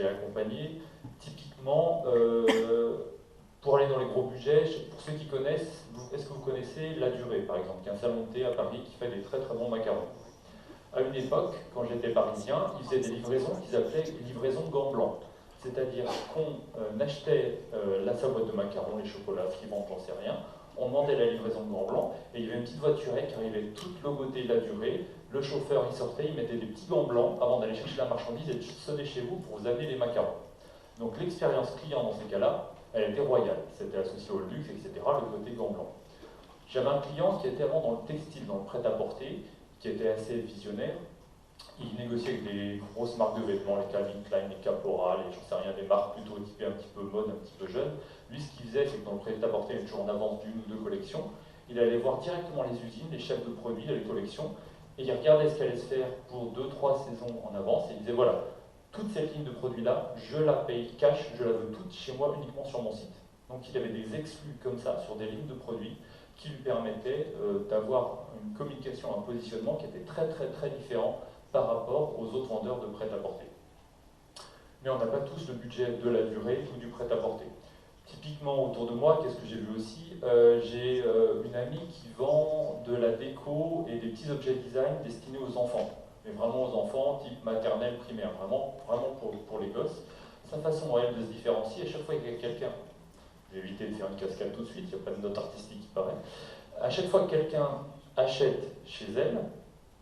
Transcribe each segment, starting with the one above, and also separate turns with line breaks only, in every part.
j'ai accompagnés, typiquement, pour aller dans les gros budgets, pour ceux qui connaissent, est-ce que vous connaissez La Durée, par exemple, qui est un salon de thé à Paris qui fait des très très bons macarons. À une époque, quand j'étais parisien, ils faisaient des livraisons qu'ils appelaient livraisons gants blancs. C'est-à-dire qu'on achetait sa boîte de macarons, les chocolats, ce qu'ils vendent, j'en sais rien. On demandait la livraison de gants blancs et il y avait une petite voiturette qui arrivait toute logotée La Durée. Le chauffeur, il sortait, il mettait des petits gants blancs avant d'aller chercher la marchandise et de sonner chez vous pour vous amener les macarons. Donc l'expérience client dans ces cas-là, elle était royale. C'était associé au luxe, etc., le côté gants blancs. J'avais un client qui était avant dans le textile, dans le prêt-à-porter, qui était assez visionnaire. Il négociait avec des grosses marques de vêtements, les Calvin Klein, les Caporal, et j'en sais rien, des marques plutôt typées un petit peu mode, un petit peu jeune. Lui, ce qu'il faisait, c'est que dans le prêt-à-porter, il était toujours en avance d'une ou deux collections. Il allait voir directement les usines, les chefs de produits, les collections, et il regardait ce qu'allait se faire pour 2-3 saisons en avance, et il disait voilà, toute cette ligne de produits-là, je la paye cash, je la veux toute chez moi uniquement sur mon site. Donc il avait des exclus comme ça sur des lignes de produits qui lui permettaient d'avoir une communication, un positionnement qui était très très très différent par rapport aux autres vendeurs de prêt-à-porter. Mais on n'a pas tous le budget de La Durée ou du prêt-à-porter. Typiquement autour de moi, qu'est-ce que j'ai vu aussi j'ai une amie qui vend de la déco et des petits objets design destinés aux enfants. Mais vraiment aux enfants, type maternelle, primaire, vraiment pour les gosses. Sa façon à elle de se différencier, à chaque fois qu'il y a quelqu'un, je vais éviter de faire une cascade tout de suite, il n'y a pas de note artistique qui paraît, à chaque fois que quelqu'un achète chez elle,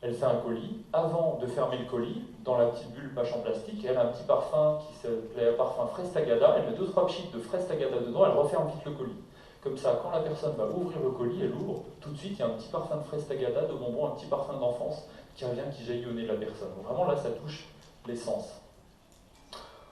elle fait un colis. Avant de fermer le colis, dans la petite bulle pâche en plastique, elle a un petit parfum qui s'appelait parfum fraise tagada. Elle met 2-3 pchites de fraise tagada dedans, elle referme vite le colis. Comme ça, quand la personne va ouvrir le colis, elle ouvre, tout de suite, il y a un petit parfum de fraise tagada, de bonbons, un petit parfum d'enfance qui revient, qui jaillit au nez de la personne. Donc vraiment, là, ça touche l'essence.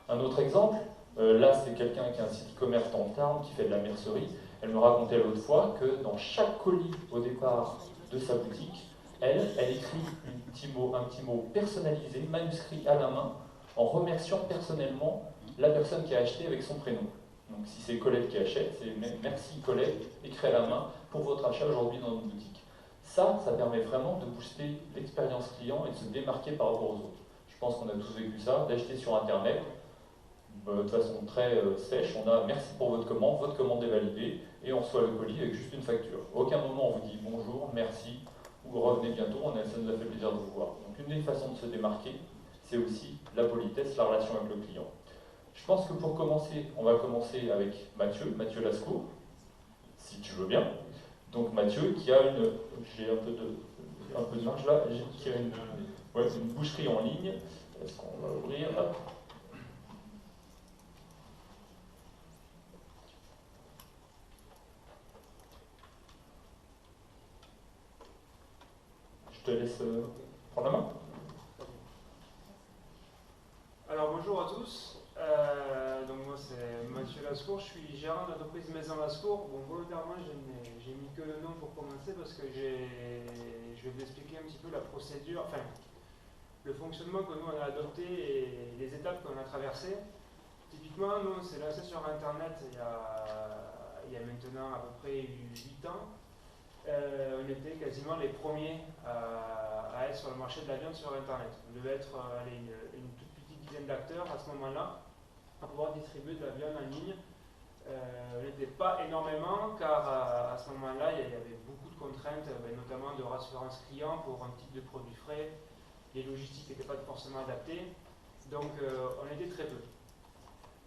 Un autre exemple, là, c'est quelqu'un qui a un site e-commerce dans le Tarn, qui fait de la mercerie. Elle me racontait l'autre fois que dans chaque colis, au départ de sa boutique, elle écrit un petit mot personnalisé, manuscrit à la main, en remerciant personnellement la personne qui a acheté avec son prénom. Donc si c'est Colette qui achète, c'est merci Colette, écrit à la main pour votre achat aujourd'hui dans notre boutique. Ça permet vraiment de booster l'expérience client et de se démarquer par rapport aux autres. Je pense qu'on a tous vécu ça, d'acheter sur Internet, de façon très sèche, on a merci pour votre commande est validée, et on reçoit le colis avec juste une facture. À aucun moment on vous dit bonjour, merci, ou revenez bientôt, ça nous a fait plaisir de vous voir. Donc une des façons de se démarquer, c'est aussi la politesse, la relation avec le client. Je pense que pour commencer, on va commencer avec Mathieu Lascour, si tu veux bien. Donc Mathieu qui a j'ai un peu de marge là, qui a une boucherie en ligne. Est-ce qu'on va ouvrir? Je te laisse prendre la main.
Alors bonjour à tous, donc moi c'est Mathieu Lascour, je suis gérant de l'entreprise Maison Lascour. Bon, volontairement j'ai mis que le nom pour commencer parce que je vais vous expliquer un petit peu la procédure, enfin le fonctionnement que nous on a adopté et les étapes qu'on a traversées. Typiquement, nous on s'est lancé sur internet il y a maintenant à peu près 8 ans. On était quasiment les premiers à être sur le marché de la viande sur internet. On devait être une toute petite dizaine d'acteurs à ce moment-là à pouvoir distribuer de la viande en ligne. On n'était pas énormément car à ce moment-là il y avait beaucoup de contraintes, notamment de rassurance client pour un type de produit frais. Les logistiques n'étaient pas forcément adaptées, donc on était très peu.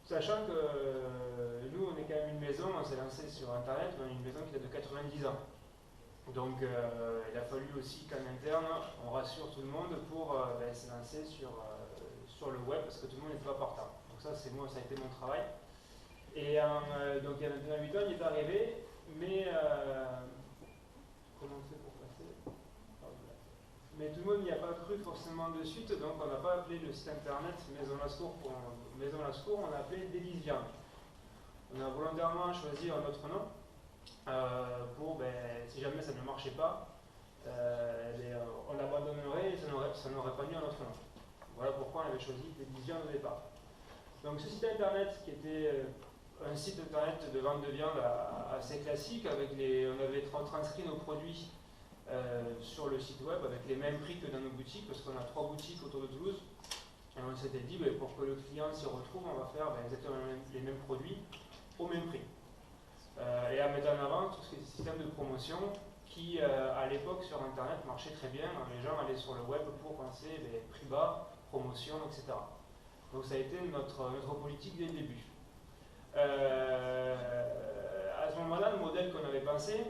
Sachant que nous on est quand même une maison, on s'est lancé sur internet, on est une maison qui a de 90 ans. Donc il a fallu aussi qu'en interne, on rassure tout le monde pour se lancer sur le web parce que tout le monde n'était pas partant. Donc ça, ça a été mon travail. Et donc il y a maintenant 8 ans, il est arrivé, mais comment on fait pour passer? Mais tout le monde n'y a pas cru forcément de suite, donc on n'a pas appelé le site internet Maison Lascour, on a appelé Délice Viande. On a volontairement choisi un autre nom. Pour, si jamais ça ne marchait pas, on l'abandonnerait et ça n'aurait pas mis un autre nom. Voilà pourquoi on avait choisi Délice Viande au départ. Donc ce site internet qui était un site internet de vente de viande assez classique, on avait transcrit nos produits sur le site web avec les mêmes prix que dans nos boutiques, parce qu'on a 3 boutiques autour de Toulouse. Et on s'était dit, pour que le client s'y retrouve, on va faire exactement les mêmes produits au même prix. Et à mettre en avant tout ce qui est système de promotion qui, à l'époque, sur Internet, marchait très bien. Les gens allaient sur le web pour penser prix bas, promotion, etc. Donc ça a été notre politique dès le début. À ce moment-là, le modèle qu'on avait pensé,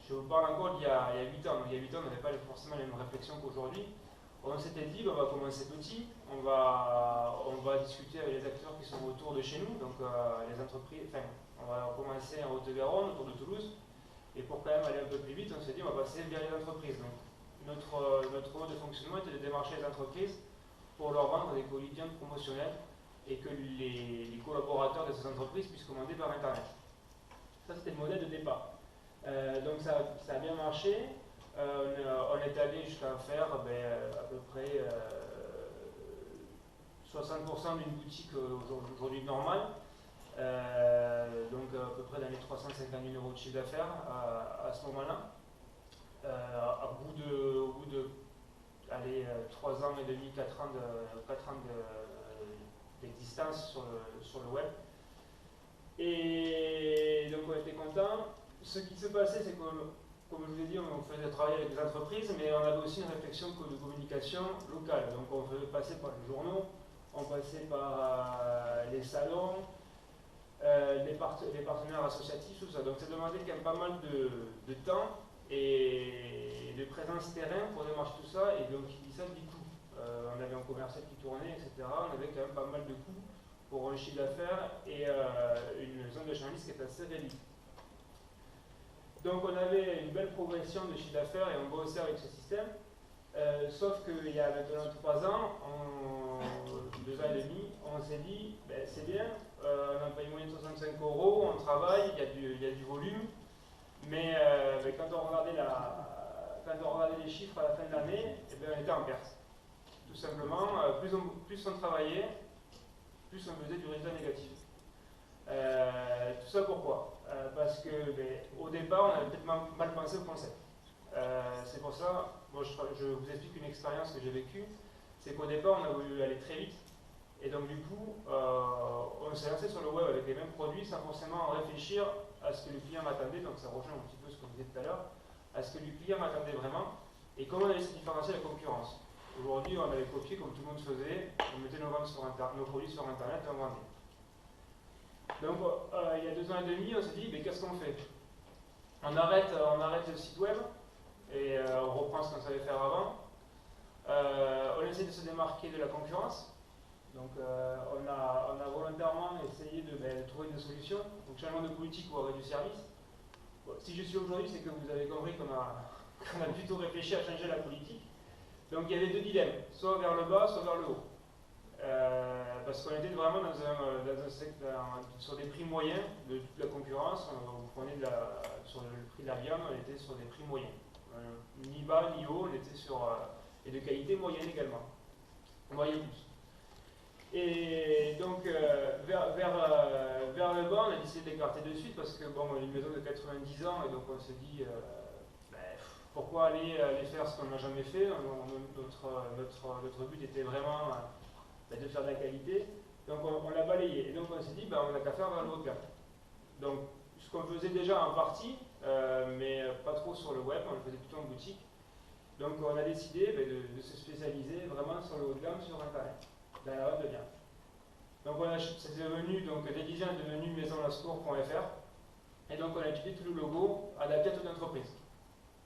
je vous parle encore d'il y a 8 ans. Donc, il y a 8 ans, on n'avait pas forcément les mêmes réflexions qu'aujourd'hui. On s'était dit, on va commencer petit, on va discuter avec les acteurs qui sont autour de chez nous, donc les entreprises, on va commencer en Haute-Garonne, autour de Toulouse, et pour quand même aller un peu plus vite, on s'est dit, on va passer via les entreprises. Donc, notre mode de fonctionnement était de démarcher les entreprises pour leur vendre des quotidiens promotionnels et que les collaborateurs de ces entreprises puissent commander par Internet. Ça, c'était le modèle de départ. Donc, ça a bien marché. On est allé jusqu'à faire à peu près 60% d'une boutique aujourd'hui normale, donc à peu près dans les 350 000 € de chiffre d'affaires à ce moment-là. Au bout de 3 ans et demi, 4 ans d'existence sur le web. Et donc on était content. Ce qui se passait, c'est que, comme je vous ai dit, on faisait travailler avec des entreprises, mais on avait aussi une réflexion de communication locale. Donc on faisait passer par les journaux, on passait par les salons, les partenaires associatifs, tout ça. Donc ça demandait quand même pas mal de temps et de présence terrain pour démarcher tout ça. Et donc il dit ça du coup. On avait un commercial qui tournait, etc. On avait quand même pas mal de coûts pour un chiffre d'affaires et une zone de chalandise qui est assez réduite. Donc on avait une belle progression de chiffre d'affaires et on bossait avec ce système. Sauf qu'il y a maintenant 3 ans, 2 ans et demi, on s'est dit, c'est bien, on a payé moyen de 65 €, on travaille, il y a du volume, mais quand on regardait les chiffres à la fin de l'année, on était en perte. Tout simplement, plus on travaillait, plus on faisait du résultat négatif. Tout ça pourquoi parce que au départ, on avait peut-être mal pensé au concept. C'est pour ça, je vous explique une expérience que j'ai vécue, c'est qu'au départ, on a voulu aller très vite, et donc du coup, on s'est lancé sur le web avec les mêmes produits sans forcément réfléchir à ce que le client m'attendait, donc ça rejoint un petit peu ce qu'on disait tout à l'heure, à ce que le client m'attendait vraiment, et comment on allait se différencier de la concurrence. Aujourd'hui, on avait copié comme tout le monde faisait, on mettait nos produits sur Internet et on vendait. Donc, il y a 2 ans et demi, on s'est dit, qu'est-ce qu'on fait? On arrête le site web et on reprend ce qu'on savait faire avant. On essaie de se démarquer de la concurrence. Donc, on a volontairement essayé de trouver des solutions. Donc, changement de politique ou arrêt du service. Bon, si je suis aujourd'hui, c'est que vous avez compris qu'on a plutôt réfléchi à changer la politique. Donc, il y avait 2 dilemmes, soit vers le bas, soit vers le haut. Parce qu'on était vraiment dans un secteur, sur des prix moyens de toute la concurrence. Vous prenez sur le prix de la viande, on était sur des prix moyens. Ni bas ni haut, on était sur. Et de qualité moyenne également. Moyen plus. Et donc, vers le bas, on a décidé d'écarter de suite parce que, on est une maison de 90 ans et donc on se dit. Pourquoi aller faire ce qu'on n'a jamais fait? Notre but était vraiment de faire de la qualité. Donc on l'a balayé. Et donc on s'est dit, on n'a qu'à faire vers le haut de gamme. Donc ce qu'on faisait déjà en partie, mais pas trop sur le web, on le faisait plutôt en boutique. Donc on a décidé de se spécialiser vraiment sur le haut de gamme sur Internet, dans la vente de biens. Donc c'est devenu, donc Déguisé est devenu maisonlascour.fr. Et donc on a utilisé tout le logo adapté à toute l'entreprise.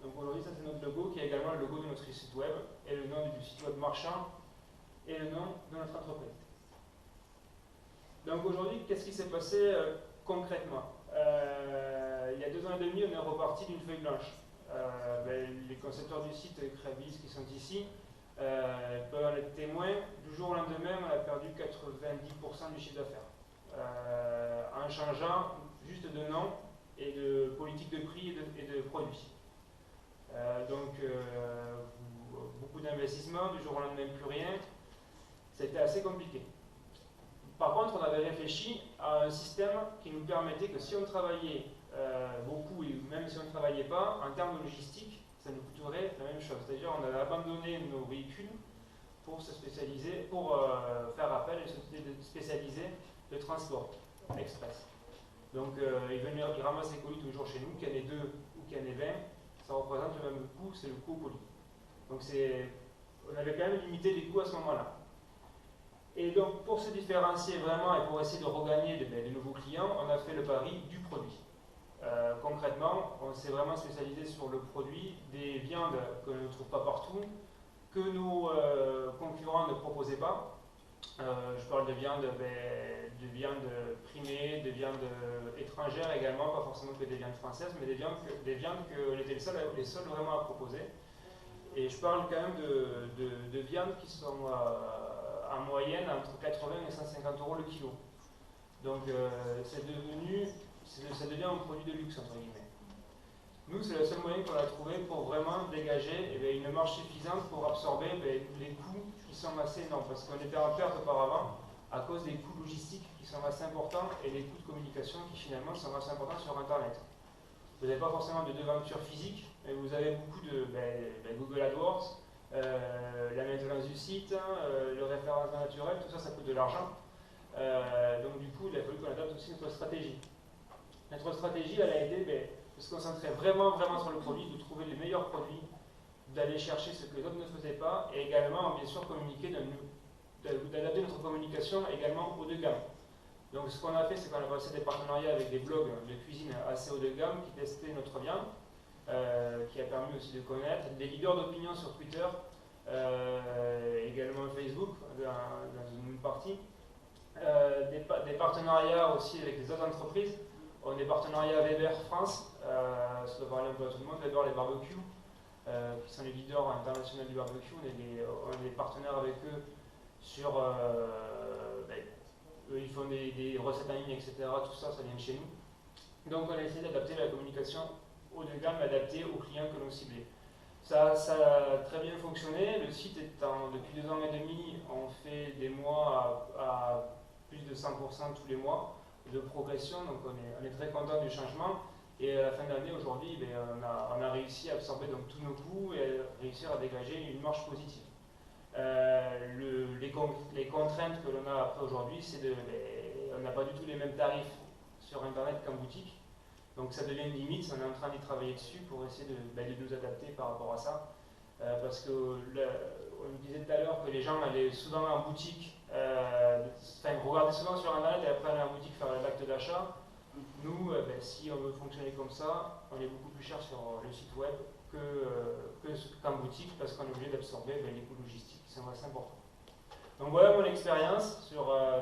Donc aujourd'hui, ça c'est notre logo qui est également le logo de notre site web et le nom du site web marchand et le nom de notre entreprise. Donc aujourd'hui, qu'est-ce qui s'est passé concrètement? Il y a 2 ans et demi, on est reparti d'une feuille blanche. Les concepteurs du site Kravis qui sont ici peuvent en être témoins. Du jour au lendemain, on a perdu 90% du chiffre d'affaires en changeant juste de nom et de politique de prix et de produits. Beaucoup d'investissements, du jour au lendemain plus rien, c'était assez compliqué. Par contre, on avait réfléchi à un système qui nous permettait que si on travaillait beaucoup et même si on ne travaillait pas, en termes de logistique, ça nous coûterait la même chose. C'est-à-dire on avait abandonné nos véhicules pour se spécialiser, pour faire appel à une société spécialisée de transport express. Donc il ramasse les colis toujours chez nous, qu'il y en ait 2 ou qu'il y en ait 20, ça représente le même coût, c'est le coût au colis. Donc on avait quand même limité les coûts à ce moment-là. Et donc pour se différencier vraiment et pour essayer de regagner de nouveaux clients, on a fait le pari du produit. Concrètement, on s'est vraiment spécialisé sur le produit, des viandes que l'on ne trouve pas partout, que nos concurrents ne proposaient pas. Je parle de viande primée, de viande étrangères également, pas forcément que des viandes françaises, mais des viandes que on était les seuls vraiment à proposer. Et je parle quand même de viandes qui sont en moyenne entre 80 et 150 euros le kilo. Donc ça devient un produit de luxe, entre guillemets. Nous, c'est le seul moyen qu'on a trouvé pour vraiment dégager une marge suffisante pour absorber les coûts qui sont assez énormes. Parce qu'on était en perte auparavant à cause des coûts logistiques qui sont assez importants et les coûts de communication qui finalement sont assez importants sur Internet. Vous n'avez pas forcément de devanture physique, mais vous avez beaucoup de Google AdWords, la maintenance du site, le référencement naturel, tout ça, ça coûte de l'argent. Donc du coup, il a fallu qu'on adapte aussi notre stratégie. Notre stratégie, elle a été de se concentrer vraiment sur le produit, de trouver les meilleurs produits, d'aller chercher ce que les autres ne faisaient pas, et également, bien sûr, communiquer, d'adapter notre communication également haut de gamme. Donc ce qu'on a fait, c'est qu'on a passé des partenariats avec des blogs de cuisine assez haut de gamme qui testaient notre viande, qui a permis aussi de connaître, des leaders d'opinion sur Twitter, également Facebook, dans une partie, des partenariats aussi avec des autres entreprises. On a des partenariats Weber France, ça doit parler un peu à tout le monde, Weber les barbecues, qui sont les leaders internationaux du barbecue. On est des partenaires avec eux sur... eux, ils font des recettes en ligne, etc. Tout ça, ça vient de chez nous. Donc on a essayé d'adapter la communication haut de gamme, adaptée aux clients que l'on ciblait. Ça a très bien fonctionné. Le site étant, depuis 2 ans et demi, on fait des mois à plus de 100% tous les mois de progression, donc on est très content du changement. Et à la fin de l'année, aujourd'hui, on a réussi à absorber donc, tous nos coûts et à réussir à dégager une marge positive. Les contraintes que l'on a après aujourd'hui, c'est on n'a pas du tout les mêmes tarifs sur Internet qu'en boutique. Donc ça devient une limite, on est en train d'y travailler dessus pour essayer de nous adapter par rapport à ça. Parce que on nous disait tout à l'heure que les gens allaient souvent en boutique, regardaient souvent sur Internet et après aller en boutique faire l'acte d'achat. Nous, si on veut fonctionner comme ça, on est beaucoup plus cher sur le site web qu'en boutique parce qu'on est obligé d'absorber les coûts logistiques qui sont assez importants. Donc voilà mon expérience.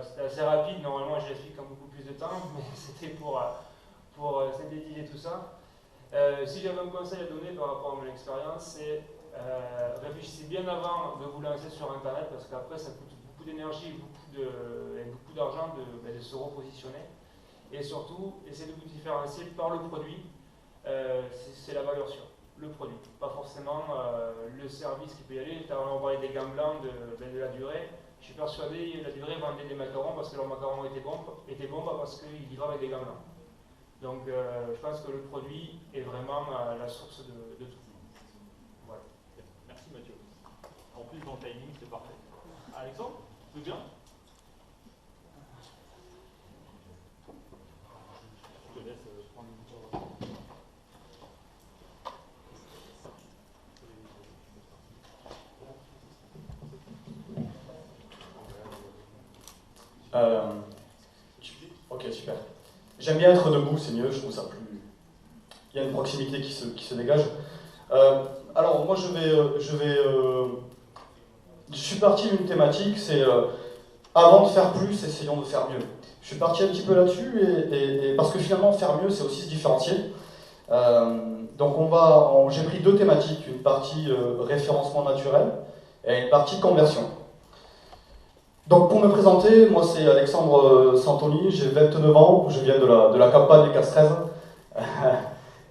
C'était assez rapide, normalement je l'explique en beaucoup plus de temps, mais c'était pour synthétiser tout ça. Si j'avais un conseil à donner par rapport à mon expérience, c'est réfléchissez bien avant de vous lancer sur Internet parce qu'après ça coûte beaucoup d'énergie et beaucoup d'argent de se repositionner. Et surtout, essayez de vous différencier par le produit, c'est la valeur sûre, le produit. Pas forcément le service qui peut y aller. On parlait des gants blancs, de la durée. Je suis persuadé que la durée vendait des macarons parce que leurs macarons étaient bons, pas parce qu'ils livraient avec des gants blancs. Donc je pense que le produit est vraiment la source de tout. Voilà.
Merci Mathieu. En plus, dans le timing, c'est parfait. Alexandre, tu veux bien ? Je te laisse prendre une parole.
Ok, super. J'aime bien être debout, c'est mieux, je trouve ça plus... Il y a une proximité qui se dégage. Alors, moi, je suis parti d'une thématique, c'est avant de faire plus, essayons de faire mieux. Je suis parti un petit peu là-dessus, et parce que finalement, faire mieux, c'est aussi se différencier. Donc, j'ai pris 2 thématiques, une partie référencement naturel et une partie conversion. Donc pour me présenter, moi c'est Alexandre Santoni, j'ai 29 ans, je viens de la campagne castres.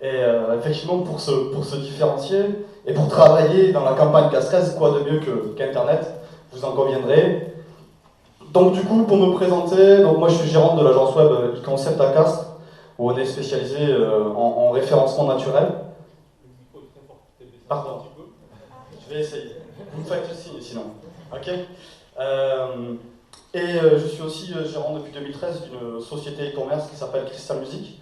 Et effectivement pour se différencier et pour travailler dans la campagne castres, quoi de mieux qu'Internet, vous en conviendrez. Donc du coup pour me présenter, donc moi je suis gérant de l'agence web e-concept à Castres, où on est spécialisé en référencement naturel. Pardon, je vais essayer. Vous me faites le signe sinon. Ok. Je suis aussi gérant depuis 2013 d'une société e-commerce qui s'appelle Crystal Music,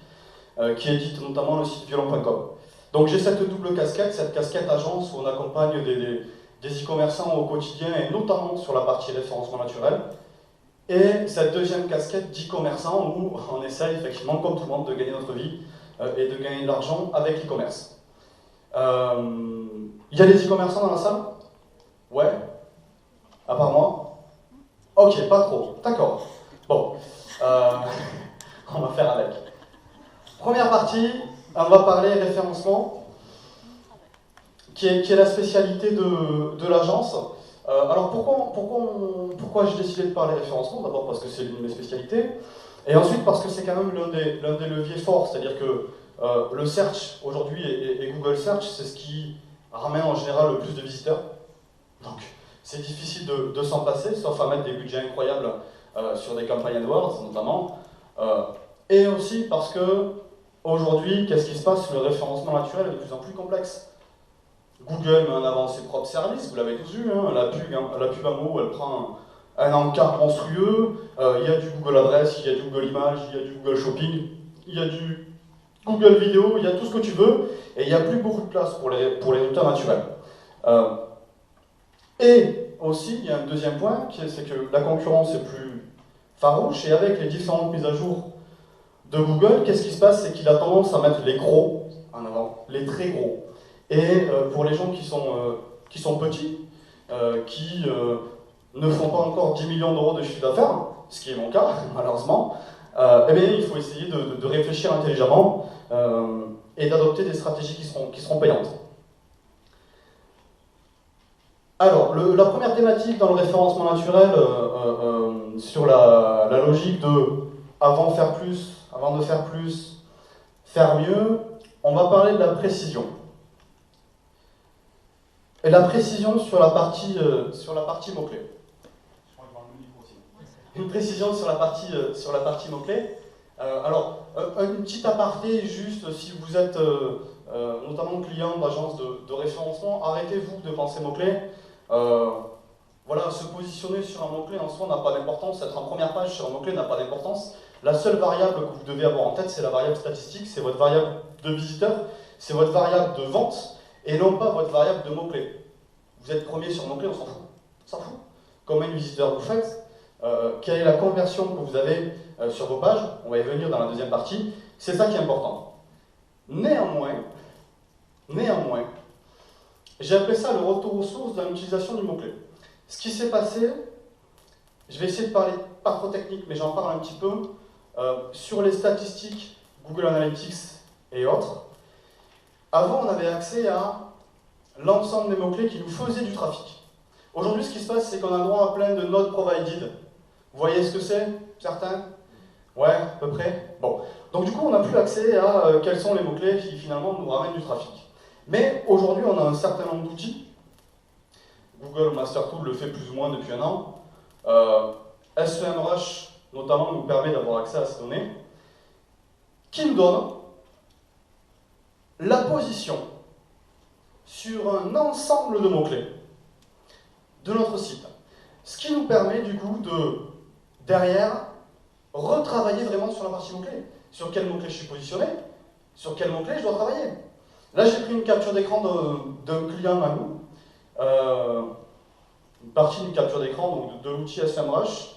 qui édite notamment le site violon.com. Donc j'ai cette double casquette, cette casquette agence où on accompagne des e-commerçants au quotidien et notamment sur la partie référencement naturel. Et cette deuxième casquette d'e-commerçant où on essaye effectivement, comme tout le monde, de gagner notre vie et de gagner de l'argent avec l'e-commerce. Il y a des e-commerçants dans la salle? Ouais? À part moi? Ok, pas trop. D'accord. Bon. On va faire avec. Première partie, on va parler référencement, qui est la spécialité de l'agence. Alors pourquoi j'ai décidé de parler référencement? D'abord parce que c'est l'une de mes spécialités, et ensuite parce que c'est quand même l'un des leviers forts, c'est-à-dire que le search aujourd'hui et Google Search, c'est ce qui ramène en général le plus de visiteurs. Donc c'est difficile de s'en passer, sauf à mettre des budgets incroyables sur des campagnes AdWords notamment. Et aussi parce que aujourd'hui, qu'est-ce qui se passe? Le référencement naturel est de plus en plus complexe. Google met en avant ses propres services, vous l'avez tous vu, hein, la pub à mots, elle prend un encart monstrueux, il y a du Google Adresse, il y a du Google Images, il y a du Google Shopping, il y a du Google Vidéo, il y a tout ce que tu veux, et il n'y a plus beaucoup de place pour les résultats naturels. Et aussi, il y a un deuxième point, c'est que la concurrence est plus farouche, et avec les différentes mises à jour de Google, qu'est-ce qui se passe? C'est qu'il a tendance à mettre les gros en avant, les très gros. Et pour les gens qui sont petits, qui ne font pas encore 10 millions d'euros de chiffre d'affaires, ce qui est mon cas, malheureusement, eh bien, il faut essayer de réfléchir intelligemment et d'adopter des stratégies qui seront payantes. Alors, la première thématique dans le référencement naturel, sur la logique de avant de faire plus, faire mieux, on va parler de la précision. Et la précision sur la partie mots-clés. Une précision sur la partie mots-clés. Alors, une petite aparté, juste si vous êtes notamment client d'agence de référencement, arrêtez-vous de penser mots-clés. Voilà, se positionner sur un mot-clé en soi n'a pas d'importance, être en première page sur un mot-clé n'a pas d'importance. La seule variable que vous devez avoir en tête, c'est la variable statistique, c'est votre variable de visiteurs, c'est votre variable de vente, et non pas votre variable de mots-clés. Vous êtes premier sur mots-clés, on s'en fout. On s'en fout. Combien de visiteurs vous faites, quelle est la conversion que vous avez sur vos pages, on va y venir dans la deuxième partie, c'est ça qui est important. Néanmoins, j'ai appelé ça le retour aux sources dans l'utilisation du mot-clé. Ce qui s'est passé, je vais essayer de parler pas trop technique, mais j'en parle un petit peu, sur les statistiques Google Analytics et autres. Avant, on avait accès à l'ensemble des mots-clés qui nous faisaient du trafic. Aujourd'hui, ce qui se passe, c'est qu'on a le droit à plein de not provided. Vous voyez ce que c'est, certains? Ouais, à peu près. Bon. Donc du coup, on n'a plus accès à quels sont les mots-clés qui finalement nous ramènent du trafic. Mais aujourd'hui, on a un certain nombre d'outils. Google Master Tool le fait plus ou moins depuis un an. SEMrush, notamment, nous permet d'avoir accès à ces données, qui nous donne la position sur un ensemble de mots-clés de notre site. Ce qui nous permet du coup de, derrière, retravailler vraiment sur la partie mots-clés. Sur quel mot-clé je suis positionné, sur quel mot-clé je dois travailler. Là, j'ai pris une capture d'écran d'un client à nous, une partie d'une capture d'écran de l'outil SEMrush,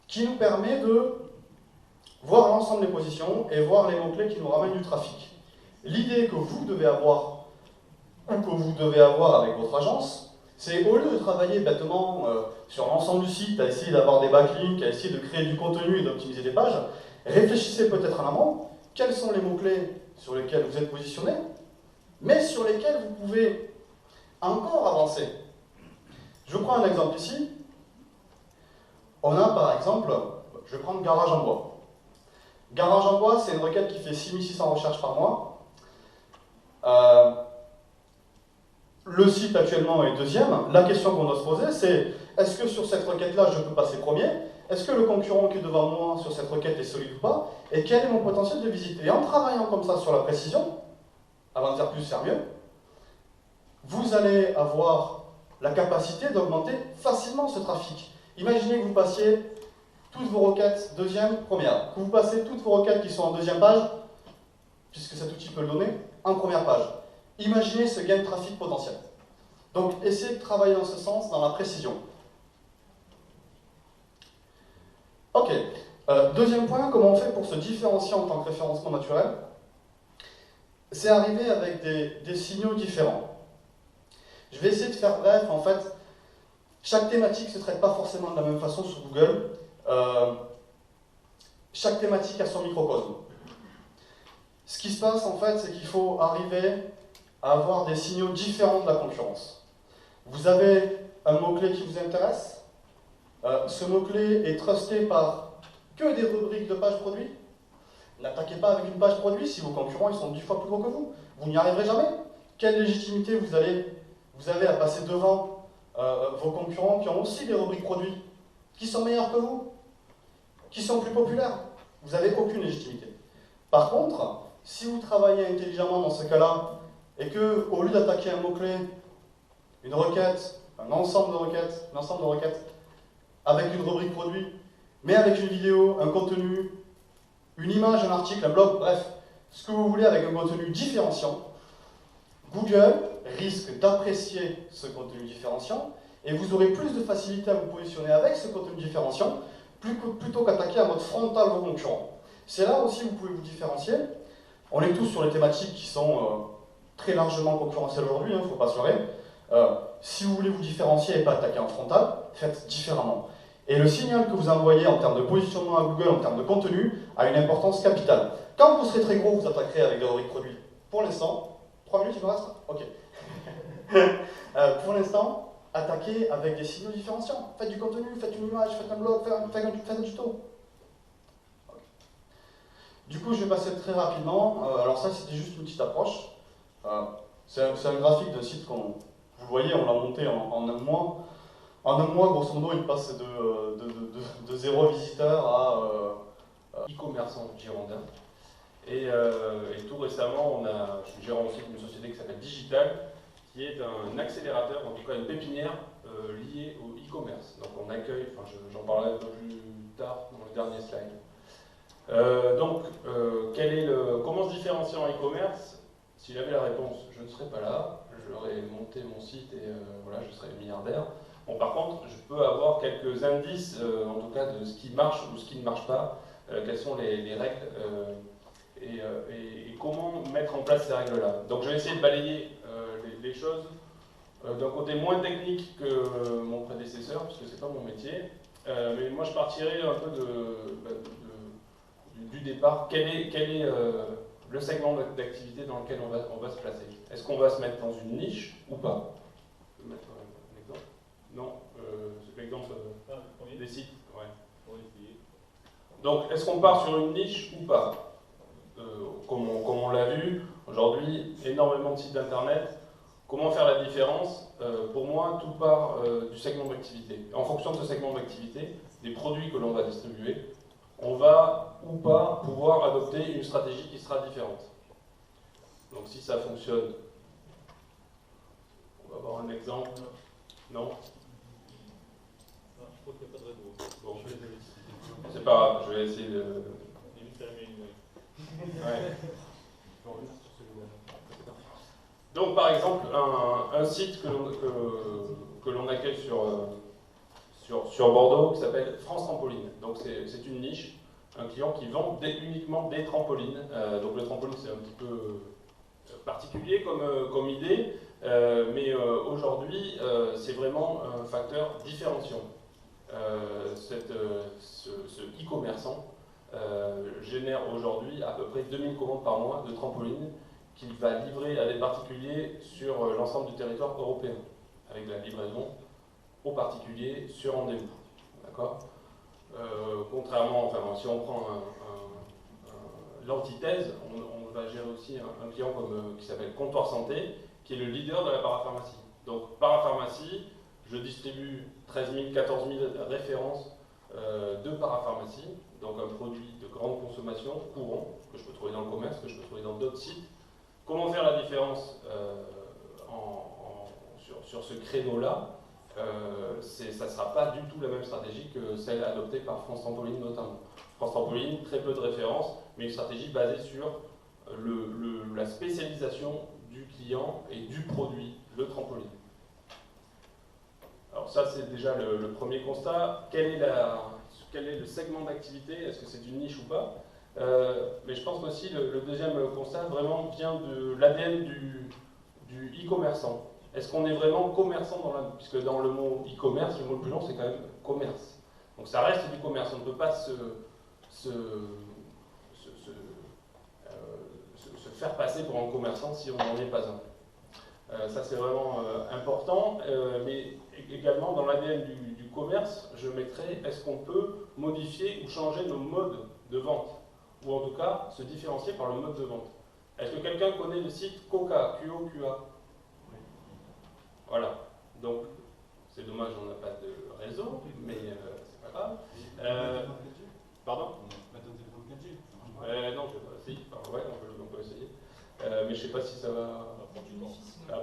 qui nous permet de voir l'ensemble des positions et voir les mots-clés qui nous ramènent du trafic. L'idée que vous devez avoir, ou que vous devez avoir avec votre agence, c'est au lieu de travailler bêtement sur l'ensemble du site, à essayer d'avoir des backlinks, à essayer de créer du contenu et d'optimiser des pages, réfléchissez peut-être en amont, quels sont les mots-clés sur lesquels vous êtes positionné, mais sur lesquels vous pouvez encore avancer. Je prends un exemple ici. On a par exemple, je vais prendre garage en bois. Garage en bois, c'est une requête qui fait 6600 recherches par mois. Le site actuellement est deuxième. La question qu'on doit se poser, c'est est-ce que sur cette requête-là, je peux passer premier? Est-ce que le concurrent qui est devant moi sur cette requête est solide ou pas? Et quel est mon potentiel de visite? Et en travaillant comme ça sur la précision, avant de faire plus, faire mieux, vous allez avoir la capacité d'augmenter facilement ce trafic. Imaginez que vous passiez toutes vos requêtes deuxième, première, que vous passez toutes vos requêtes qui sont en deuxième page, puisque cet outil peut le donner, en première page. Imaginez ce gain de trafic potentiel. Donc essayez de travailler dans ce sens, dans la précision. Ok. Deuxième point, comment on fait pour se différencier en tant que référencement naturel? C'est arriver avec des signaux différents. Je vais essayer de faire bref. En fait, chaque thématique ne se traite pas forcément de la même façon sur Google. Chaque thématique a son microcosme. Ce qui se passe, en fait, c'est qu'il faut arriver à avoir des signaux différents de la concurrence. Vous avez un mot-clé qui vous intéresse. Ce mot-clé est trusté par que des rubriques de pages produits. N'attaquez pas avec une page produit si vos concurrents ils sont 10 fois plus gros que vous. Vous n'y arriverez jamais. Quelle légitimité vous avez à passer devant vos concurrents qui ont aussi des rubriques produits, qui sont meilleurs que vous, qui sont plus populaires? Vous n'avez aucune légitimité. Par contre, si vous travaillez intelligemment dans ce cas-là, et que, au lieu d'attaquer un mot-clé, une requête, un ensemble de requêtes, avec une rubrique produit, mais avec une vidéo, un contenu, une image, un article, un blog, bref, ce que vous voulez avec un contenu différenciant, Google risque d'apprécier ce contenu différenciant et vous aurez plus de facilité à vous positionner avec ce contenu différenciant plutôt qu'attaquer à mode frontal vos concurrents. C'est là aussi où vous pouvez vous différencier. On est tous sur les thématiques qui sont très largement concurrentielles aujourd'hui, il ne faut pas se leurrer. Si vous voulez vous différencier et pas attaquer en frontal, faites différemment. Et le signal que vous envoyez en termes de positionnement à Google, en termes de contenu, a une importance capitale. Quand vous serez très gros, vous attaquerez avec des rubriques produits. Pour l'instant, 3 minutes il me reste? Ok. Pour l'instant, attaquez avec des signaux différenciants. Faites du contenu, faites une image, faites un blog, faites un tuto. Okay. Du coup, je vais passer très rapidement. Alors ça, c'était juste une petite approche. C'est un graphique d'un site qu'on... Vous voyez, on l'a monté en un mois. En un mois, grosso modo, il passe de 0 visiteur à
e-commerçant girondin. Et tout récemment, je suis gérant aussi d'une société qui s'appelle Digital, qui est un accélérateur, en tout cas une pépinière liée au e-commerce. Donc on accueille, j'en parlerai un peu plus tard dans le dernier slide. Comment se différencier en e-commerce? Si j'avais la réponse, je ne serais pas là, j'aurais monté mon site et voilà, je serais milliardaire. Bon, par contre, je peux avoir quelques indices, en tout cas, de ce qui marche ou ce qui ne marche pas, quelles sont les règles et comment mettre en place ces règles-là. Donc je vais essayer de balayer les choses d'un côté moins technique que mon prédécesseur, parce que c'est pas mon métier. Mais moi, je partirai un peu du départ. Quel est le segment d'activité dans lequel on va se placer? Est-ce qu'on va se mettre dans une niche ou pas? Je peux mettre un exemple? Non, c'est l'exemple des sites. Ouais. Donc, est-ce qu'on part sur une niche ou pas? Comme on l'a vu, aujourd'hui, énormément de sites internet. Comment faire la différence? Pour moi, tout part du segment d'activité. En fonction de ce segment d'activité, des produits que l'on va distribuer, on va ou pas pouvoir adopter une stratégie qui sera différente. Donc si ça fonctionne, on va voir un exemple. Non?
Je crois qu'il n'y a pas de réseau.
Bon, c'est pas grave, je vais essayer de... Ouais. Donc par exemple, un site que l'on accueille sur Bordeaux qui s'appelle France Trampoline. Donc c'est une niche, un client qui vend uniquement des trampolines. Donc le trampoline c'est un petit peu particulier comme idée, mais aujourd'hui c'est vraiment un facteur différenciant. Ce e-commerçant génère aujourd'hui à peu près 2000 commandes par mois de trampolines qu'il va livrer à des particuliers sur l'ensemble du territoire européen, avec la livraison aux particuliers sur rendez-vous. D'accord ? Contrairement, si on prend l'antithèse, on va gérer aussi un client qui s'appelle Comptoir Santé, qui est le leader de la parapharmacie. Donc, parapharmacie, je distribue 13 000, 14 000 références de parapharmacie, donc un produit de grande consommation courant, que je peux trouver dans le commerce, que je peux trouver dans d'autres sites. Comment faire la différence sur ce créneau-là, ça ne sera pas du tout la même stratégie que celle adoptée par France Trampoline notamment. France Trampoline, très peu de références, mais une stratégie basée sur la spécialisation du client et du produit, le trampoline. Alors ça, c'est déjà le premier constat. Quel est le segment d'activité? Est-ce que c'est une niche ou pas? Mais je pense qu'aussi le deuxième constat vraiment vient de l'ADN du e-commerçant. Est-ce qu'on est vraiment commerçant puisque dans le mot e-commerce, le mot le plus long, c'est quand même commerce. Donc ça reste du commerce. On ne peut pas se faire passer pour un commerçant si on n'en est pas un. Ça c'est vraiment important, mais également dans l'ADN du commerce, je mettrais, est-ce qu'on peut modifier ou changer nos modes de vente, ou en tout cas se différencier par le mode de vente. Est-ce que quelqu'un connaît le site Coca, QOQA? Voilà, donc c'est dommage, on n'a pas de réseau, mais c'est pas grave. Pardon? Non, si, ouais, on peut essayer. Mais je sais pas si ça va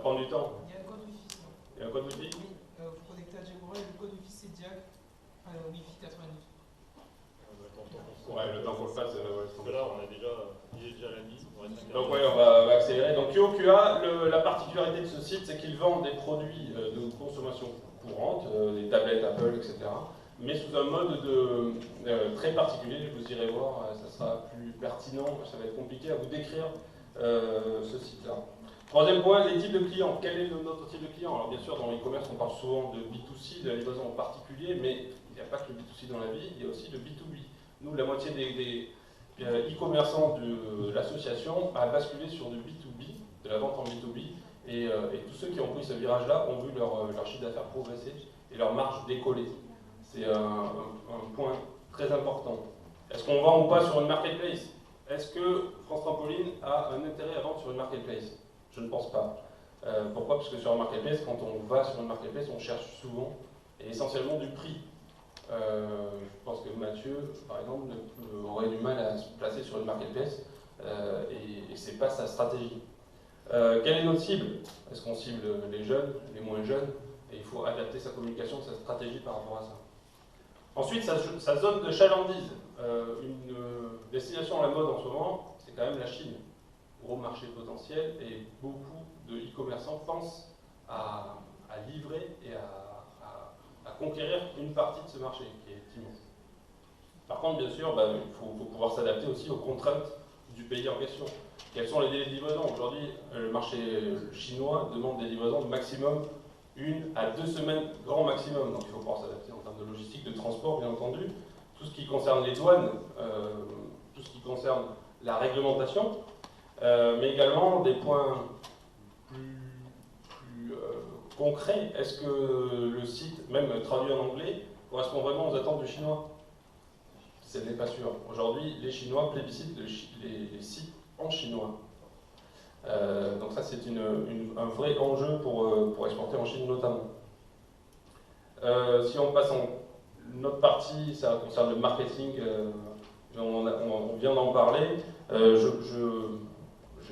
prendre du temps.
Il y a un code Wi-Fi.
Il y a un code Wi-Fi?
Oui, vous connectez à Gemora et le code Wi-Fi c'est Diac Wi-Fi 92.
Ouais, le temps qu'on le fasse,
parce que là, il est déjà la mise.
Donc ouais, on va accélérer. Donc QOQA, la particularité de ce site, c'est qu'il vend des produits de consommation courante, des tablettes Apple, etc., mais sous un mode très particulier. Vous irez voir, ça sera plus pertinent, ça va être compliqué à vous décrire ce site-là. Troisième point, les types de clients. Quel est notre type de client? Alors bien sûr, dans l'e-commerce, on parle souvent de B2C, de la livraison en particulier, mais il n'y a pas que le B2C dans la vie, il y a aussi le B2B. Nous, la moitié des e-commerçants de l'association a basculé sur du B2B, de la vente en B2B, et tous ceux qui ont pris ce virage-là ont vu leur chiffre d'affaires progresser et leur marge décoller. C'est un point très important. Est-ce qu'on vend ou pas sur une marketplace? Est-ce que France Trampoline a un intérêt à vendre sur une marketplace? Je ne pense pas. Pourquoi? Parce que sur une marketplace, quand on va sur une marketplace, on cherche souvent et essentiellement du prix. Je pense que Mathieu, par exemple, aurait du mal à se placer sur une marketplace et c'est pas sa stratégie. Quelle est notre cible? Est-ce qu'on cible les jeunes, les moins jeunes? Et il faut adapter sa communication, sa stratégie par rapport à ça. Ensuite, sa zone de chalandise. Une destination à la mode en ce moment, c'est quand même la Chine. Gros marché potentiel et beaucoup de e-commerçants pensent à livrer et à conquérir une partie de ce marché qui est immense. Par contre, bien sûr, il faut pouvoir s'adapter aussi aux contraintes du pays en question. Quels sont les délais de livraison? Aujourd'hui, le marché chinois demande des livraisons de maximum 1 à 2 semaines, grand maximum. Donc il faut pouvoir s'adapter en termes de logistique, de transport, bien entendu. Tout ce qui concerne les douanes, tout ce qui concerne la réglementation, mais également des points plus concrets. Est-ce que le site, même traduit en anglais, correspond vraiment aux attentes du chinois? Ce n'est pas sûr. Aujourd'hui, les Chinois plébiscitent les sites en chinois. Donc ça, c'est un vrai enjeu pour exporter en Chine notamment. Si on passe en notre partie, ça concerne le marketing, on vient d'en parler.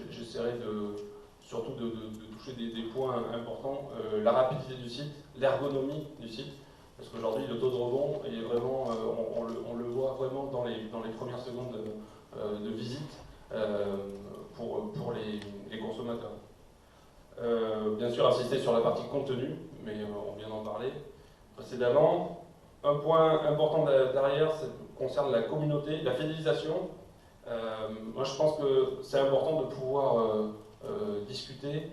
J'essaierai surtout de toucher des points importants. La rapidité du site, l'ergonomie du site, parce qu'aujourd'hui le taux de rebond est vraiment, on le voit vraiment dans les premières secondes de visite pour les consommateurs. Bien sûr, insister sur la partie contenu, mais on vient d'en parler précédemment. Un point important derrière, ça concerne la communauté, la fidélisation. Moi, je pense que c'est important de pouvoir discuter,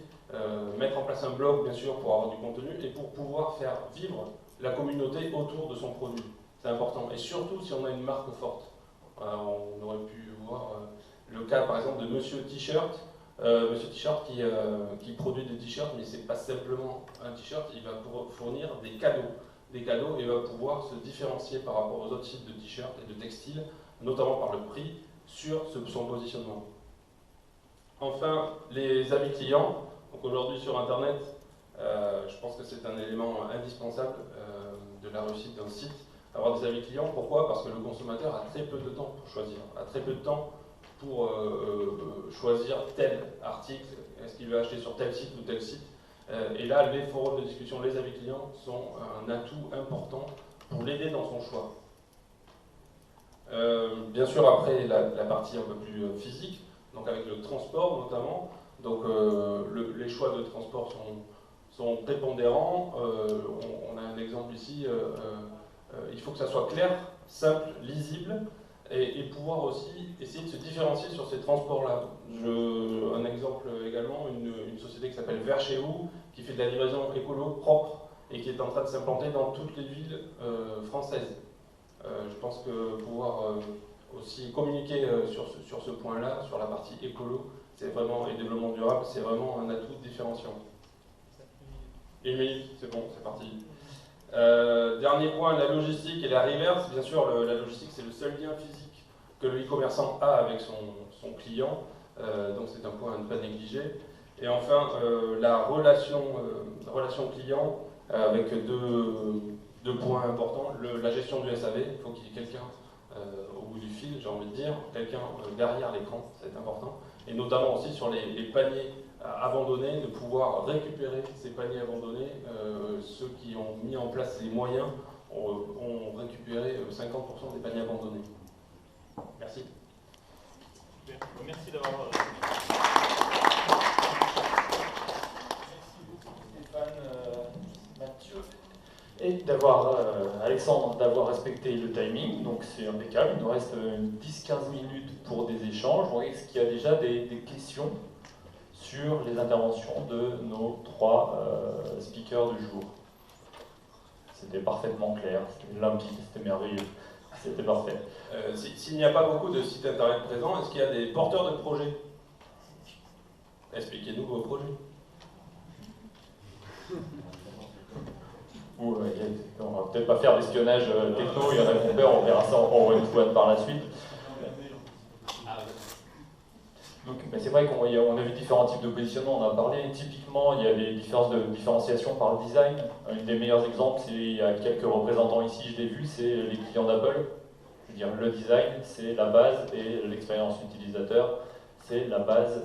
mettre en place un blog, bien sûr, pour avoir du contenu et pour pouvoir faire vivre la communauté autour de son produit. C'est important. Et surtout si on a une marque forte. On aurait pu voir le cas, par exemple, de Monsieur T-shirt. Monsieur T-shirt qui produit des t-shirts, mais c'est pas simplement un t-shirt, il va fournir des cadeaux et va pouvoir se différencier par rapport aux autres sites de t-shirts et de textiles, notamment par le prix, sur son positionnement. Enfin, les avis clients. Donc aujourd'hui sur Internet, je pense que c'est un élément indispensable de la réussite d'un site, avoir des avis clients. Pourquoi? Parce que le consommateur a très peu de temps pour choisir, a très peu de temps pour choisir tel article, est-ce qu'il veut acheter sur tel site ou tel site. Et là, les forums de discussion, les avis clients sont un atout important pour l'aider dans son choix. Bien sûr, après, la partie un peu plus physique, donc avec le transport notamment. Donc les choix de transport sont prépondérants. On a un exemple ici. Il faut que ça soit clair, simple, lisible, et pouvoir aussi essayer de se différencier sur ces transports-là. Un exemple également, une société qui s'appelle Vers chez vous, qui fait de la livraison écolo propre et qui est en train de s'implanter dans toutes les villes françaises. Je pense que pouvoir aussi communiquer sur ce point-là, sur la partie écolo, c'est vraiment, et développement durable, c'est vraiment un atout différenciant. Une minute, c'est bon, c'est parti. Dernier point, la logistique et la reverse. Bien sûr, la logistique, c'est le seul lien physique que le e-commerçant a avec son client, donc c'est un point à ne pas négliger. Et enfin, la relation client, avec deux points importants. La gestion du SAV, il faut qu'il y ait quelqu'un au bout du fil, j'ai envie de dire, quelqu'un derrière l'écran, c'est important. Et notamment aussi sur les paniers abandonnés, de pouvoir récupérer ces paniers abandonnés. Ceux qui ont mis en place les moyens ont récupéré 50% des paniers abandonnés. Merci.
Merci d'avoir...
Mathieu. Et d'avoir, Alexandre, d'avoir respecté le timing, donc c'est impeccable. Il nous reste 10-15 minutes pour des échanges. Est-ce qu'il y a déjà des questions sur les interventions de nos trois speakers du jour? C'était parfaitement clair, c'était limpide, c'était merveilleux, c'était parfait.
S'il n'y a pas beaucoup de sites internet présents, est-ce qu'il y a des porteurs de projets? Expliquez-nous vos projets.
On va peut-être pas faire d'espionnage techno, il y en a qu'on fait, on verra ça en one-to-one par la suite. Donc, c'est vrai qu'on a vu différents types de positionnement, on en a parlé. Typiquement, il y a des différences de différenciation par le design. Un des meilleurs exemples, il y a quelques représentants ici, je l'ai vu, c'est les clients d'Apple. Je veux dire, le design, c'est la base, et l'expérience utilisateur, c'est la base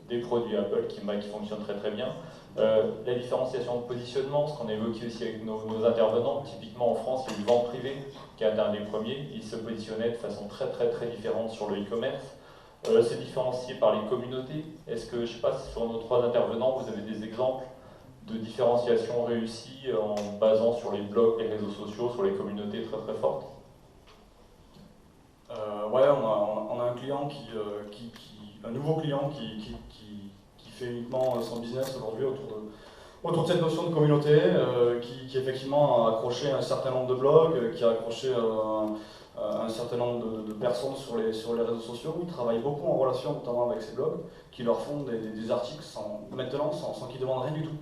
des produits Apple qui fonctionnent très très bien. La différenciation de positionnement, ce qu'on a évoqué aussi avec nos intervenants, typiquement en France, il y a eu Vente Privée qui est un des premiers. Il se positionnait de façon très très très différente sur le e-commerce. C'est différencié par les communautés. Est-ce que, je ne sais pas, sur nos trois intervenants, vous avez des exemples de différenciation réussie en basant sur les blogs, les réseaux sociaux, sur les communautés très très fortes?
Ouais, on a un client un nouveau client qui fait uniquement son business aujourd'hui autour de cette notion de communauté, qui effectivement a accroché un certain nombre de blogs, qui a accroché un certain nombre de personnes sur les réseaux sociaux. Ils travaillent beaucoup en relation notamment avec ces blogs, qui leur font des articles maintenant sans qu'ils demandent rien du tout.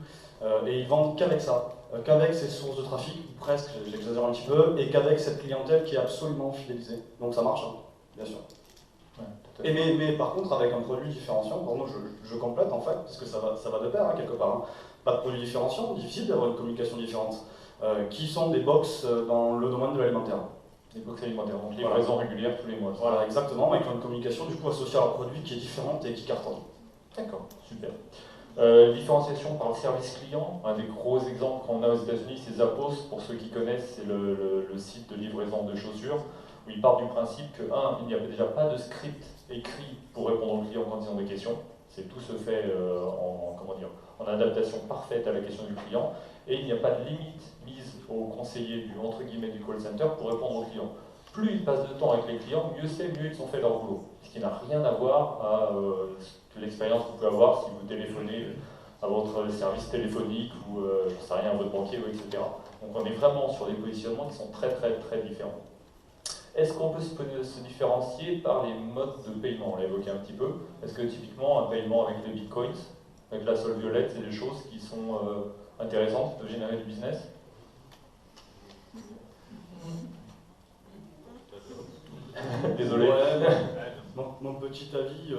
Et ils vendent qu'avec ça, qu'avec ces sources de trafic, ou presque, j'exagère un petit peu, et qu'avec cette clientèle qui est absolument fidélisée. Donc ça marche, hein, bien sûr. Ouais, mais par contre, avec un produit différenciant, pour moi je complète en fait, parce que ça va de pair, hein, quelque part. Hein. Pas de produit différenciant, difficile d'avoir une communication différente. Qui sont des box dans le domaine de l'alimentaire.
Des box alimentaires, donc livraison régulière tous les mois.
Voilà, exactement, avec une communication du coup associée à leur produit qui est différente et qui cartonne.
D'accord, super. Différenciation par le service client, un des gros exemples qu'on a aux États-Unis, c'est Zappos, pour ceux qui connaissent, c'est le site de livraison de chaussures, où ils partent du principe que, il n'y a déjà pas de script écrit pour répondre aux clients quand ils ont des questions. Tout se fait en adaptation parfaite à la question du client, et il n'y a pas de limite mise au conseiller entre guillemets du call center pour répondre aux clients. Plus ils passent de temps avec les clients, mieux c'est, mieux ils ont fait leur boulot. Ce qui n'a rien à voir à l'expérience que vous pouvez avoir si vous téléphonez à votre service téléphonique ou, je ne sais rien, à votre banquier, etc. Donc on est vraiment sur des positionnements qui sont très très très différents. Est-ce qu'on peut se différencier par les modes de paiement? On l'a évoqué un petit peu. Est-ce que typiquement un paiement avec les bitcoins, avec la sol violette, c'est des choses qui sont intéressantes, qui peuvent générer du business? Désolé.
Ouais, mon petit avis,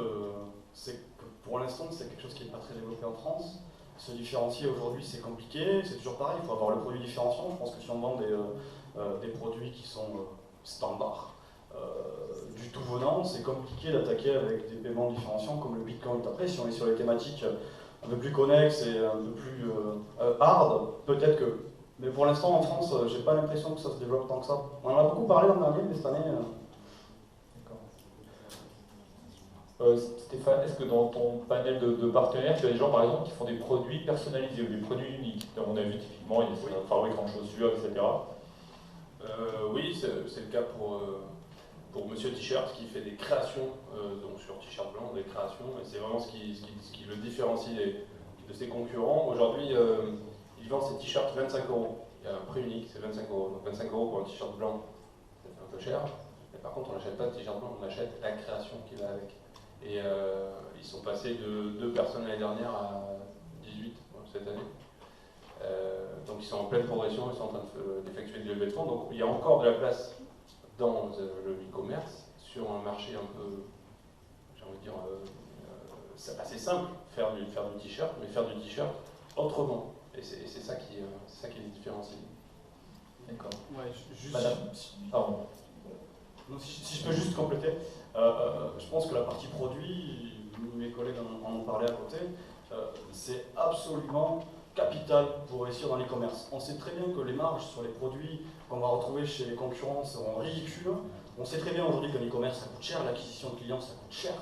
c'est que pour l'instant, c'est quelque chose qui n'est pas très développé en France. Se différencier aujourd'hui, c'est compliqué. C'est toujours pareil, il faut avoir le produit différenciant. Je pense que si on vend des produits qui sont standards, du tout venant, c'est compliqué d'attaquer avec des paiements différenciants comme le Bitcoin. Après, si on est sur les thématiques un peu plus connexe et un peu plus hard, peut-être que. Mais pour l'instant, en France, j'ai pas l'impression que ça se développe tant que ça. On en a beaucoup parlé l'an dernier, mais cette année.
Stéphane, est-ce que dans ton panel de partenaires, tu as des gens par exemple qui font des produits personnalisés ou des produits uniques? On a vu typiquement, il y a des fabricants de chaussures, etc.
Oui, c'est le cas pour Monsieur T-shirt qui fait des créations, donc sur T-shirt blanc, des créations, et c'est vraiment ce qui le différencie de ses concurrents. Aujourd'hui, il vend ses T-shirts 25 €. Il y a un prix unique, c'est 25 €. Donc 25 € pour un T-shirt blanc, ça fait un peu cher. Mais par contre, on n'achète pas de T-shirt blanc, on achète la création qui va avec. Et ils sont passés de 2 personnes l'année dernière à 18 cette année. Donc ils sont en pleine progression, ils sont en train d'effectuer des levées de fonds. Donc il y a encore de la place dans le e-commerce sur un marché un peu, j'ai envie de dire, c'est assez simple, faire du t-shirt, mais faire du t-shirt autrement. Et c'est ça qui les différencie.
D'accord.
Ouais, juste,
Madame. Pardon.
Si je peux juste compléter, je pense que la partie produit, mes collègues en ont parlé à côté, c'est absolument capital pour réussir dans l'e-commerce. On sait très bien que les marges sur les produits qu'on va retrouver chez les concurrents seront ridicules. On sait très bien aujourd'hui que l'e-commerce ça coûte cher, l'acquisition de clients ça coûte cher,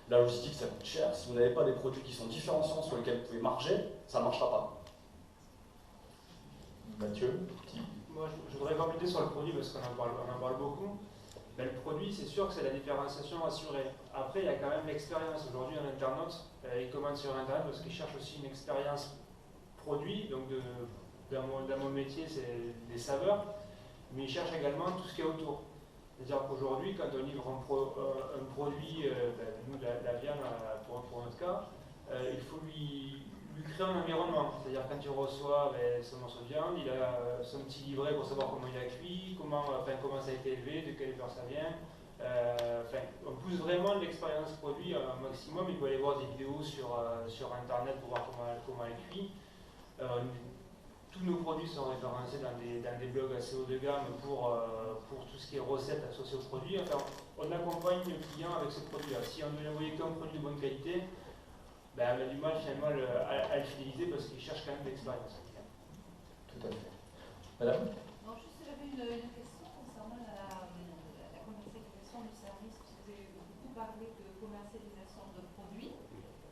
la logistique ça coûte cher. Si vous n'avez pas des produits qui sont différenciants sur lesquels vous pouvez marger, ça ne marchera pas.
Mathieu,
Moi, je voudrais compléter sur le produit parce qu'on en parle beaucoup. Mais le produit, c'est sûr que c'est la différenciation assurée. Après, il y a quand même l'expérience. Aujourd'hui, un internaute, il commande sur Internet parce qu'il cherche aussi une expérience produit. Donc, dans mon métier, c'est des saveurs. Mais il cherche également tout ce qui est autour. C'est-à-dire qu'aujourd'hui, quand on livre un produit, nous, de la viande, pour notre cas, il faut lui créer un environnement. C'est-à-dire quand il reçoit son morceau de viande, il a son petit livret pour savoir comment il a cuit, comment ça a été élevé, de quelle heure ça vient. On pousse vraiment l'expérience produit un maximum. Il peut aller voir des vidéos sur Internet pour voir comment elle cuit. Tous nos produits sont référencés dans des blogs assez haut de gamme pour tout ce qui est recettes associées au produit. Enfin, on accompagne le client avec ce produit-là. Si on ne lui envoie qu'un produit de bonne qualité, on a du mal finalement à le fidéliser parce qu'il cherche quand même de l'expérience.
tout à fait. Madame?
Non, juste j'avais une question concernant la commercialisation du service, parce que vous avez beaucoup parlé de commercialisation de produits,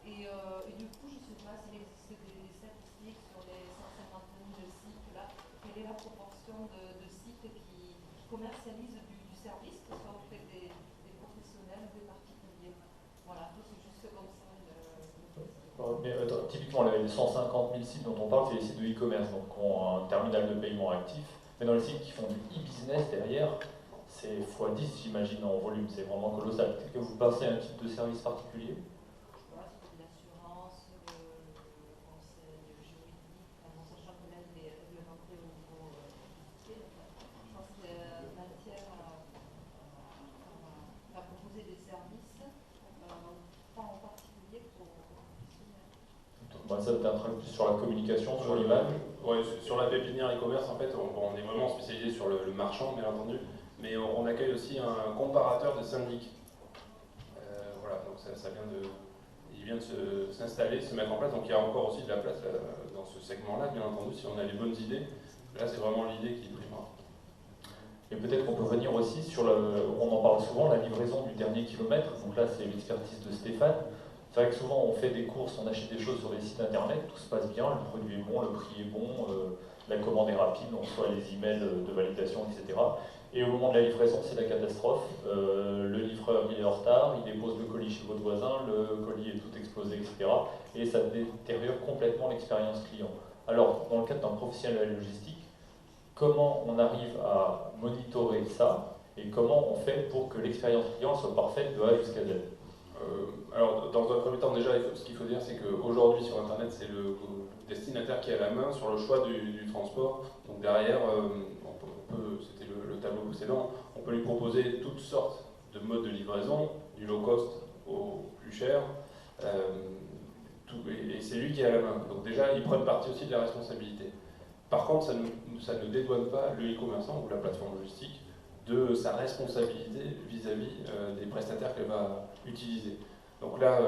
et du coup, je ne sais pas s'il existe des statistiques sur les 150 000 sites là, quelle est la proportion de sites qui commercialisent du service, que ce soit auprès des professionnels ou des particuliers. Voilà, c'est juste comme ça.
Mais typiquement, les 150 000 sites dont on parle, c'est les sites de e-commerce, donc qui ont un terminal de paiement actif. Mais dans les sites qui font du e-business derrière, c'est x10, j'imagine, en volume. C'est vraiment colossal. Peut-être que vous passez à un type de service particulier?
Voilà, c'est de l'assurance, le conseil juridique, en sachant que l'aide est réglementée au niveau fiscal. Je pense que c'est matière à proposer des services, pas en particulier pour
Bah, ça peut être plus sur la communication, sur l'image.
Ouais, sur la pépinière e-commerce, en fait, on est vraiment spécialisé sur le marchand, bien entendu, mais on accueille aussi un comparateur de syndic. Voilà, donc il vient de s'installer, de se mettre en place, donc il y a encore aussi de la place dans ce segment-là, bien entendu, si on a les bonnes idées. Là, c'est vraiment l'idée qui prime.
Et peut-être qu'on peut revenir aussi sur, on en parle souvent, la livraison du dernier kilomètre. Donc là, c'est l'expertise de Stéphane. C'est vrai que souvent, on fait des courses, on achète des choses sur des sites internet, tout se passe bien, le produit est bon, le prix est bon, la commande est rapide, on reçoit les emails de validation, etc. Et au moment de la livraison, c'est la catastrophe. Le livreur, il est en retard, il dépose le colis chez votre voisin, le colis est tout explosé, etc. Et ça détériore complètement l'expérience client. Alors, dans le cadre d'un professionnel de la logistique, comment on arrive à monitorer ça et comment on fait pour que l'expérience client soit parfaite de A jusqu'à Z?
Alors, dans un premier temps, déjà, ce qu'il faut dire, c'est qu'aujourd'hui, sur Internet, c'est le destinataire qui a la main sur le choix du transport. Donc derrière, c'était le tableau précédent, on peut lui proposer toutes sortes de modes de livraison, du low cost au plus cher, et c'est lui qui a la main. Donc déjà, il prend partie aussi de la responsabilité. Par contre, ça ne dédouane pas le e-commerçant ou la plateforme logistique de sa responsabilité vis-à-vis des prestataires qu'elle va utiliser. Donc là,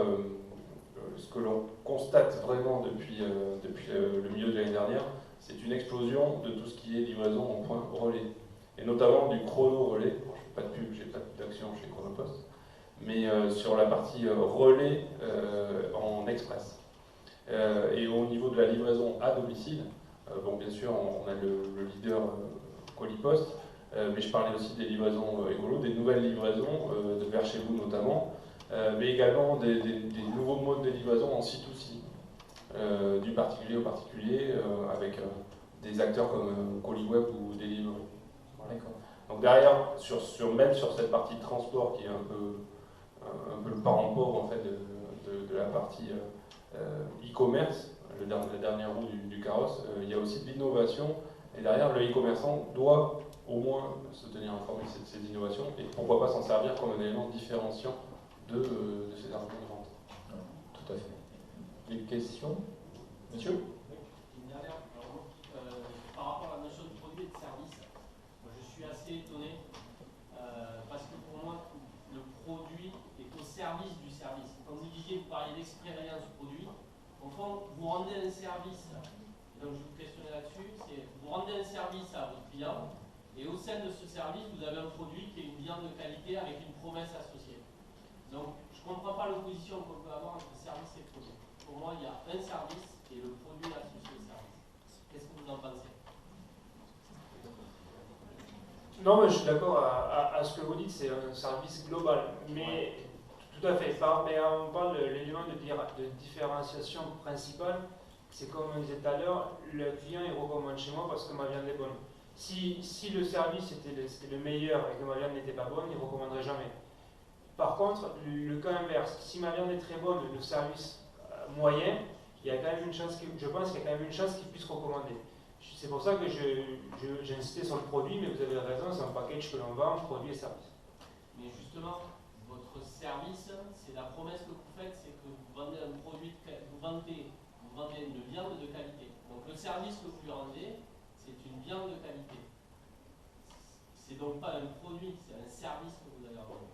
ce que l'on constate vraiment depuis le milieu de l'année dernière, c'est une explosion de tout ce qui est livraison en point relais. Et notamment du chrono-relais. Bon, je fais pas de pub, j'ai pas d'action chez Chronopost, mais sur la partie relais en express. Et au niveau de la livraison à domicile, bon, bien sûr, on a le leader Qualipost, mais je parlais aussi des livraisons écolo, des nouvelles livraisons vers chez vous notamment, mais également des nouveaux modes de livraison en C2C, du particulier au particulier, avec des acteurs comme Coliweb ou Deliveroo. Donc derrière, même sur cette partie de transport qui est un peu le parent pauvre en fait, de la partie e-commerce, la dernière roue du carrosse, il y a aussi de l'innovation, et derrière le e-commerçant doit au moins se tenir informé de ces innovations, et pourquoi pas s'en servir comme un élément différenciant de ces arguments de vente.
Tout à fait. Des questions? Monsieur?
Une dernière, par rapport à la notion de produit et de service, moi, je suis assez étonné, parce que pour moi, le produit est au service du service. Quand vous disiez, vous parliez d'expérience produit, au fond, vous rendez un service, et donc je vous questionnais là-dessus, c'est vous rendez un service à votre client, et au sein de ce service, vous avez un produit qui est une viande de qualité avec une promesse associée. Donc, je ne comprends pas l'opposition qu'on peut avoir entre service et produit. Pour moi, il y a un service et le produit associé au service. Qu'est-ce que vous en pensez?
Non, mais je suis d'accord à ce que vous dites, c'est un service global. Mais tout à fait. Mais on parle de l'élément de différenciation principale. C'est comme on disait tout à l'heure, le client il recommande chez moi parce que ma viande est bonne. Si le service était le meilleur et que ma viande n'était pas bonne, il ne recommanderait jamais. Par contre, le cas inverse, si ma viande est très bonne, le service moyen, il y a quand même une chance, je pense qu'il y a quand même une chance qu'il puisse recommander. C'est pour ça que j'ai insisté sur le produit, mais vous avez raison, c'est un package que l'on vend, produit et service.
Mais justement, votre service, c'est la promesse que vous faites, c'est que vous vendez un produit, vous vendez une viande de qualité. Donc le service que vous lui rendez, c'est une viande de qualité. C'est donc pas un produit, c'est un service que vous allez vendre.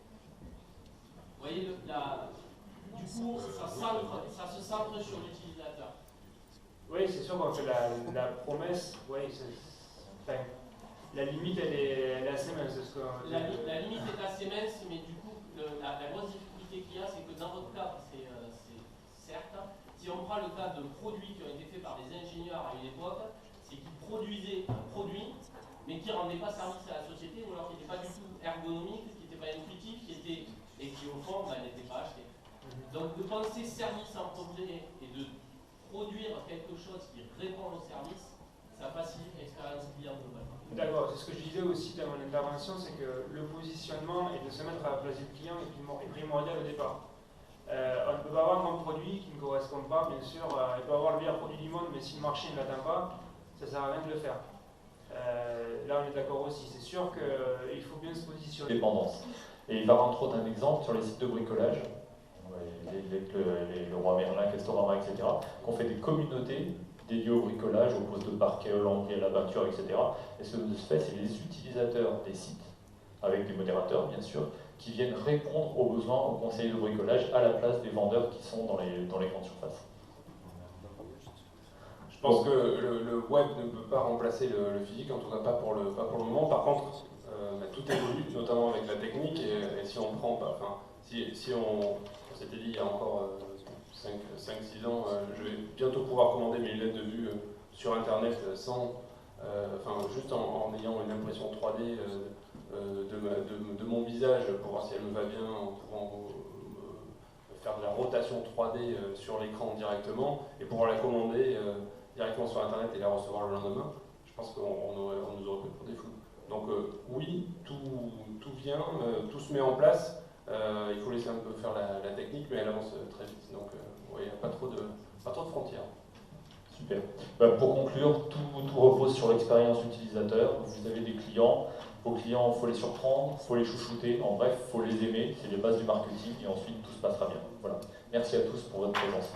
Vous voyez, du coup, ça se centre sur l'utilisateur.
Oui, c'est sûr qu'on fait la promesse, oui, enfin, la limite elle est assez mince.
La limite est assez mince, mais du coup, la grosse difficulté qu'il y a, c'est que dans votre cas, c'est certes, si on prend le cas de produits qui ont été faits par des ingénieurs à une époque, c'est qu'ils produisaient un produit, mais qui ne rendait pas service à la société, ou alors qui n'était pas du tout ergonomique, qui n'était pas intuitif, et qui au fond n'était pas acheté. Donc de penser service en projet et de produire quelque chose qui répond au service, ça facilite l'expérience client globalement.
D'accord, c'est ce que je disais aussi dans mon intervention, c'est que le positionnement et de se mettre à la place du client est primordial au départ. On ne peut pas vendre un produit qui ne correspond pas, bien sûr, il peut avoir le meilleur produit du monde, mais si le marché ne l'atteint pas, ça ne sert à rien de le faire. Là on est d'accord aussi, c'est sûr qu'il faut bien se positionner.
Dépendance. Et il va rendre trop d'un exemple sur les sites de bricolage, le Roi Merlin, Castorama, etc., qu'on fait des communautés dédiées au bricolage, au poste de parquet, au lambris, à la peinture, etc. Et ce que se fait, c'est les utilisateurs des sites, avec des modérateurs bien sûr, qui viennent répondre aux besoins, aux conseils de bricolage à la place des vendeurs qui sont dans les grandes surfaces.
Je pense que le web ne peut pas remplacer le physique, en tout cas pas pour le moment. Par contre, tout évolue, notamment avec la technique, et si on prend, si on s'était dit il y a encore 5-6 ans, je vais bientôt pouvoir commander mes lunettes de vue sur internet juste en ayant une impression 3D de mon visage pour voir si elle me va bien, en pouvant faire de la rotation 3D sur l'écran directement et pouvoir la commander directement sur internet et la recevoir le lendemain. Je pense qu'on nous aurait pris pour des fous. Donc oui, tout vient, tout se met en place. Il faut laisser un peu faire la technique, mais elle avance très vite. Donc il n'y a pas trop de frontières.
Super. Pour conclure, tout repose sur l'expérience utilisateur. Vous avez des clients. Vos clients, il faut les surprendre, il faut les chouchouter. En bref, il faut les aimer. C'est les bases du marketing et ensuite tout se passera bien. Voilà. Merci à tous pour votre présence.